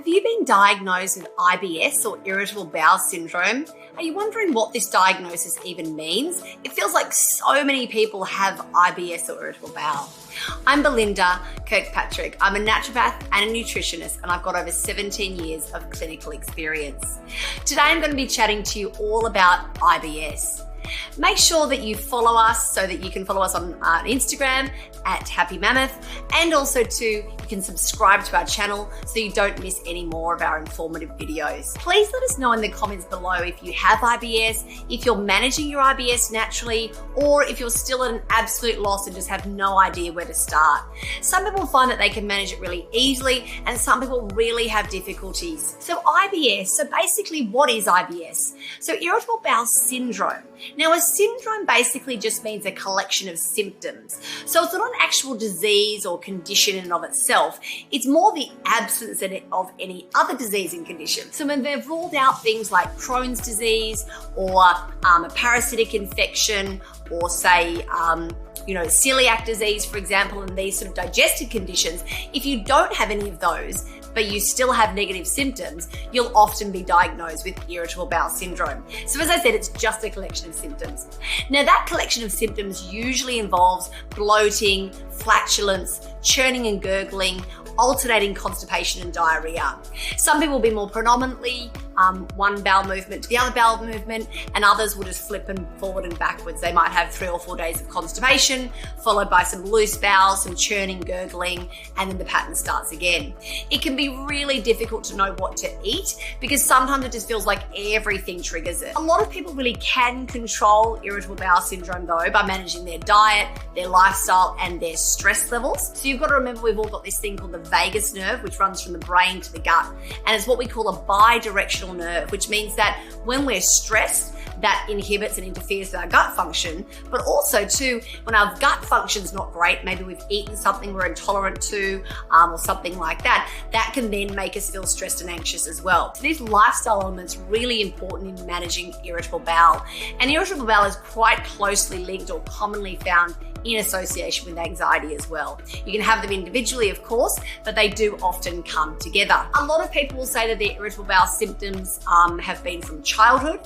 Have you been diagnosed with IBS or Irritable Bowel Syndrome? Are you wondering what this diagnosis even means? It feels like so many people have IBS or Irritable Bowel. I'm Belinda Kirkpatrick. I'm a naturopath and a nutritionist, and I've got over 17 years of clinical experience. Today I'm going to be chatting to you all about IBS. Make sure that you follow us so that you can follow us on Instagram at Happy Mammoth, and also too, you can subscribe to our channel so you don't miss any more of our informative videos. Please let us know in the comments below if you have IBS, if you're managing your IBS naturally, or if you're still at an absolute loss and just have no idea where to start. Some people find that they can manage it really easily, and some people really have difficulties. So IBS, so basically what is IBS? So Irritable Bowel Syndrome. Now a syndrome basically just means a collection of symptoms. So it's not an actual disease or condition in and of itself. It's more the absence of any other disease and condition. So when they've ruled out things like Crohn's disease or a parasitic infection, or say, celiac disease, for example, and these sort of digestive conditions, if you don't have any of those, but you still have negative symptoms, you'll often be diagnosed with Irritable Bowel Syndrome. So as I said, it's just a collection of symptoms. Now that collection of symptoms usually involves bloating, flatulence, churning and gurgling, alternating constipation and diarrhea. Some people will be more predominantly one bowel movement to the other bowel movement, and others will just flip and forward and backwards. They might have 3 or 4 days of constipation, followed by some loose bowels, some churning, gurgling, and then the pattern starts again. It can be really difficult to know what to eat because sometimes it just feels like everything triggers it. A lot of people really can control Irritable Bowel Syndrome though by managing their diet, their lifestyle, and their stress levels. So you've got to remember we've all got this thing called the vagus nerve, which runs from the brain to the gut, and it's what we call a bidirectional nerve, which means that when we're stressed, that inhibits and interferes with our gut function, but also too, when our gut function's not great, maybe we've eaten something we're intolerant to, or something like that, that can then make us feel stressed and anxious as well. So these lifestyle elements are really important in managing irritable bowel, and irritable bowel is quite closely linked or commonly found in association with anxiety as well. You can have them individually, of course, but they do often come together. A lot of people will say that their irritable bowel symptoms have been from childhood.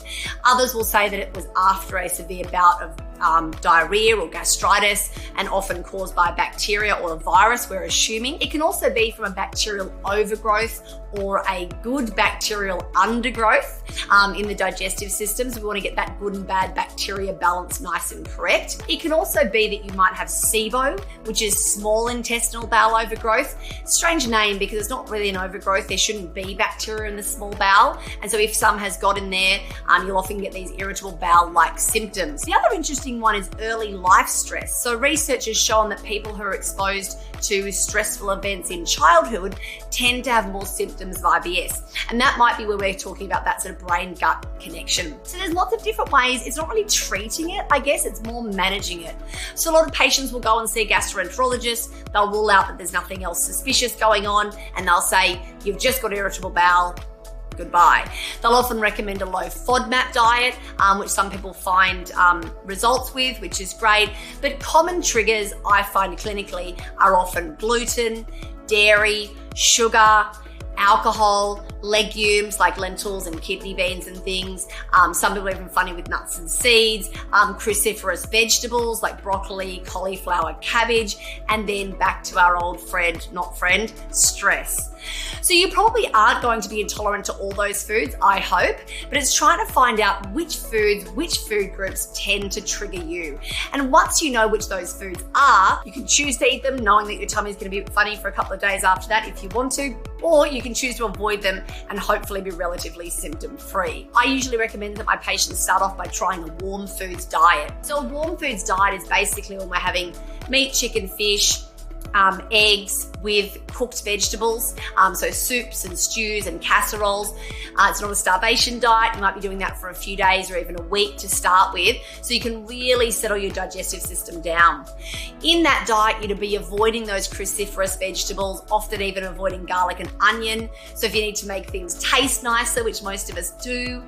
Others will say that it was after a severe bout of diarrhea or gastritis, and often caused by a bacteria or a virus, we're assuming. It can also be from a bacterial overgrowth or a good bacterial undergrowth in the digestive system. So we want to get that good and bad bacteria balance nice and correct. It can also be that you might have SIBO, which is small intestinal bowel overgrowth. Strange name because it's not really an overgrowth. There shouldn't be bacteria in the small bowel. And so if some has got in there, you'll often get these irritable bowel-like symptoms. The other interesting one is early life stress. So research has shown that people who are exposed to stressful events in childhood tend to have more symptoms of IBS. And that might be where we're talking about that sort of brain-gut connection. So there's lots of different ways. It's not really treating it, I guess, it's more managing it. So a lot of patients will go and see a gastroenterologist. They'll rule out that there's nothing else suspicious going on, and they'll say, you've just got irritable bowel, goodbye. They'll often recommend a low FODMAP diet, which some people find results with, which is great. But common triggers I find clinically are often gluten, dairy, sugar, alcohol, legumes like lentils and kidney beans and things. Some people are even funny with nuts and seeds, cruciferous vegetables like broccoli, cauliflower, cabbage, and then back to our old friend, not friend, stress. So you probably aren't going to be intolerant to all those foods, I hope, but it's trying to find out which foods, which food groups tend to trigger you. And once you know which those foods are, you can choose to eat them knowing that your tummy's going to be funny for a couple of days after that if you want to, or you can choose to avoid them and hopefully be relatively symptom-free. I usually recommend that my patients start off by trying a warm foods diet. So a warm foods diet is basically when we're having meat, chicken, fish, eggs with cooked vegetables, so soups and stews and casseroles. It's not a starvation diet. You might be doing that for a few days or even a week to start with, so you can really settle your digestive system down. In that diet, you'd be avoiding those cruciferous vegetables, often even avoiding garlic and onion. So if you need to make things taste nicer, which most of us do,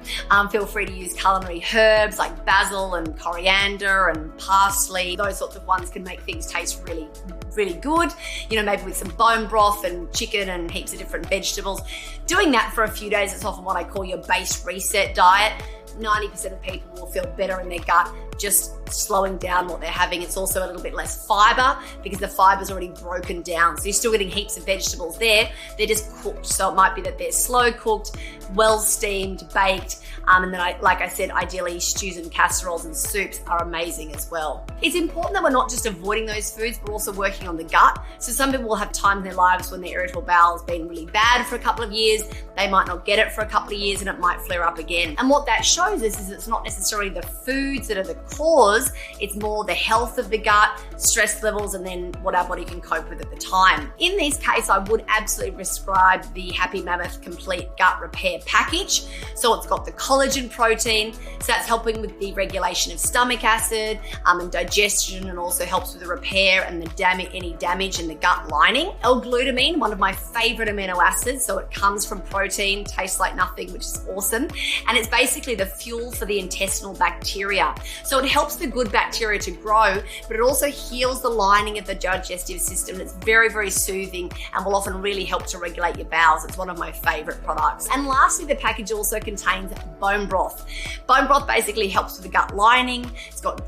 feel free to use culinary herbs like basil and coriander and parsley. Those sorts of ones can make things taste really really good, you know, maybe with some bone broth and chicken and heaps of different vegetables. Doing that for a few days, it's often what I call your base reset diet. 90% of people will feel better in their gut just slowing down what they're having. It's also a little bit less fiber because the fiber's already broken down. So you're still getting heaps of vegetables there. They're just cooked. So it might be that they're slow cooked, well steamed, baked. And then, like I said, ideally stews and casseroles and soups are amazing as well. It's important that we're not just avoiding those foods, but also working on the gut. So some people will have times in their lives when their irritable bowel has been really bad for a couple of years. They might not get it for a couple of years and it might flare up again. And what that shows us is it's not necessarily the foods that are the cause, it's more the health of the gut, stress levels, and then what our body can cope with at the time. In this case, I would absolutely prescribe the Happy Mammoth Complete Gut Repair Package. So it's got the collagen protein, so that's helping with the regulation of stomach acid and digestion, and also helps with the repair and the any damage in the gut lining. L-glutamine, one of my favorite amino acids, so it comes from protein, tastes like nothing, which is awesome. And it's basically the fuel for the intestinal bacteria. So it helps the good bacteria to grow, but it also heals the lining of the digestive system. It's very, very soothing and will often really help to regulate your bowels. It's one of my favorite products. And lastly, the package also contains bone broth. Bone broth basically helps with the gut lining. It's got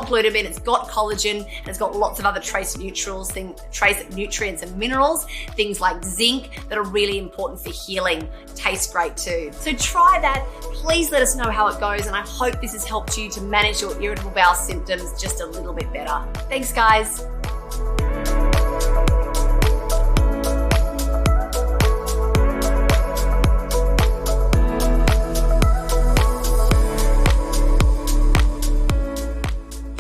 glutamine, it's got collagen, and it's got lots of other trace nutrients and minerals, things like zinc that are really important for healing. Tastes great too. So try that. Please let us know how it goes, and I hope this has helped you to manage your irritable bowel symptoms just a little bit better. Thanks, guys.